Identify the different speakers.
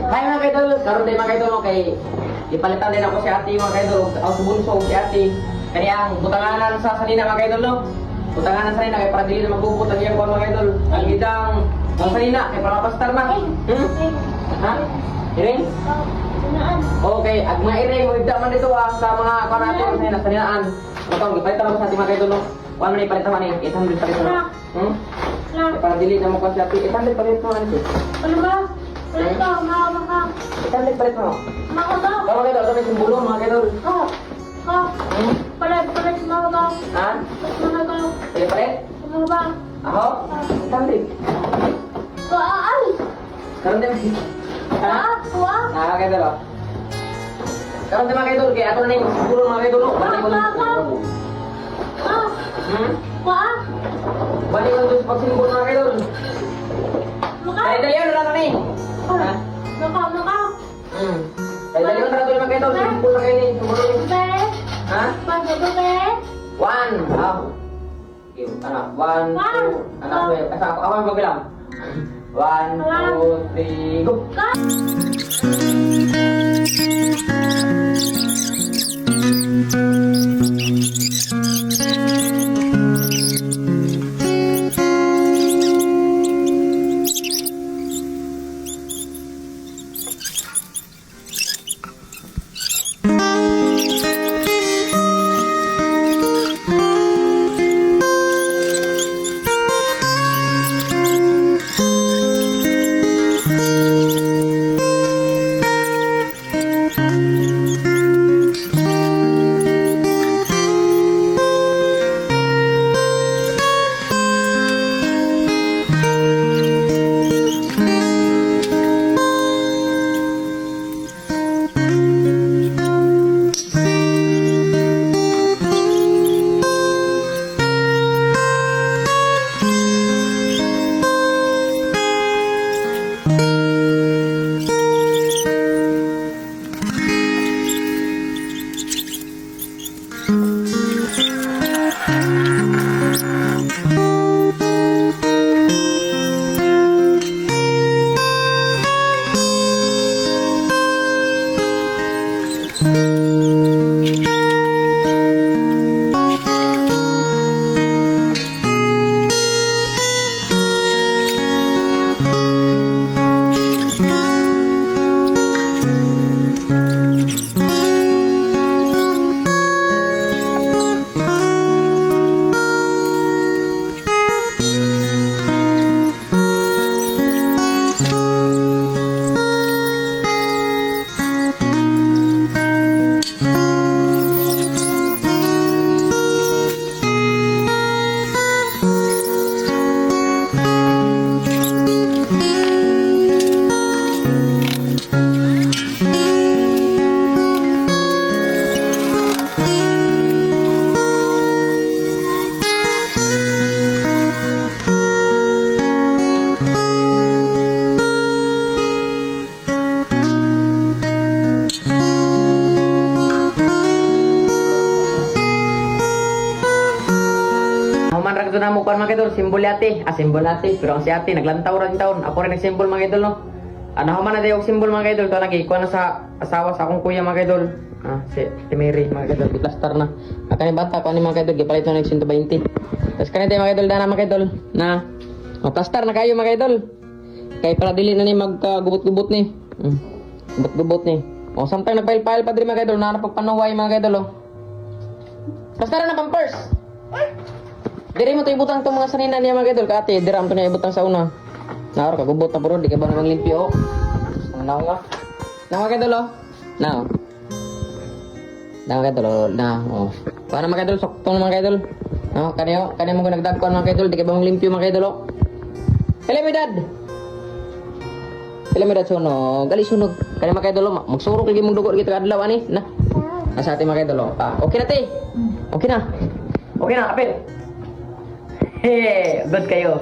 Speaker 1: Hi mga kaidol, karon din mga kaidol kay ipalitan din ako si ate mga kaidol, ako sa bunso si ate. Kani ang butanganan sa sanina mga kaidol no. Butanganan sa sanina kay para dili na magbubot ang iyang kuwan mga kaidol. Ang idang ang sanina kay para pastar na. Ha? Iring? Okay, at mga iring mo ibda man dito sa mga kuwan natin sa sanina saninaan. Matong ipalitan ako sa ate mga kaidol no. Kuwan man ipalitan man 800 pa rin no. Kay para dili na mo kuwan si ate 800 pa rin no.
Speaker 2: Ano ba? Ano ba? Maka.
Speaker 1: 800 pa rin no.
Speaker 2: Maka ba?
Speaker 1: Mga kaidol, kami simbolo mga kaidol.
Speaker 2: Palit mga ba?
Speaker 1: Ha?
Speaker 2: Mga ba?
Speaker 1: Palit?
Speaker 2: Mga ba?
Speaker 1: Ako? Tandem.
Speaker 2: Ay!
Speaker 1: Karon din. Ha?
Speaker 2: Kuha?
Speaker 1: Kayak dulu. Karon din mga kaidol, kaya ako na yung siguro mga kaidol. Balik ko
Speaker 2: Kuha?
Speaker 1: Balik ko sa pagsimbol mga kaidol.
Speaker 2: Maka?
Speaker 1: Kaya dali yan, wala nih. Ha?
Speaker 2: Maka?
Speaker 1: Kaya dali yan, tara mga kaidol. Simbol na kayo ni. Simbol na
Speaker 2: Be?
Speaker 1: Ha?
Speaker 2: Paano ba be?
Speaker 1: 1. Okay, anak. 1, 2. Anak ko yun. Ako ang magbilang. 1, 2, 3, go. Human ra na mo kuan mga idol, simbol ate. Simbol ate, pero ang si ate naglantaw ra yung taon. Ako rin nagsimbol mga idol no. Human na dayo simbol mga idol, to lagi kuan na sa asawa sa akong kuya mga idol. Si Mary mga idol, giplastar na. Kani bata ko ni mga idol, gipalit na ng 120. Tapos kani tayo mga idol na mga idol na plastar na kayo mga idol. Kay para dili na ni magkagubot-gubot ni. Gubot-gubot ni. Samtang nagpail-pail pa diri mga idol, na napagpanuway mga idol. Plastar na pampers. Diri mo to ibutang tong mga sanina niya mga idol, kate dira mo to niya ibutang sa una. Naor ka gubot na puro di ka ba nang limpyo. Naw nga. Na mga idol Now. Na mga idol na. Para mga idol soktong mga idol. Kaniyo mo nagdagkuan mga idol, di ka ba mong limpyo mga idol. Elimidad. Elimidad sunog, gali sunog. Kani mga idol magsurok lagi mong dugo kita adlaw ani. Na. Asa ati mga idol okay na te. Okay na. Okay na, apil. Good kayo.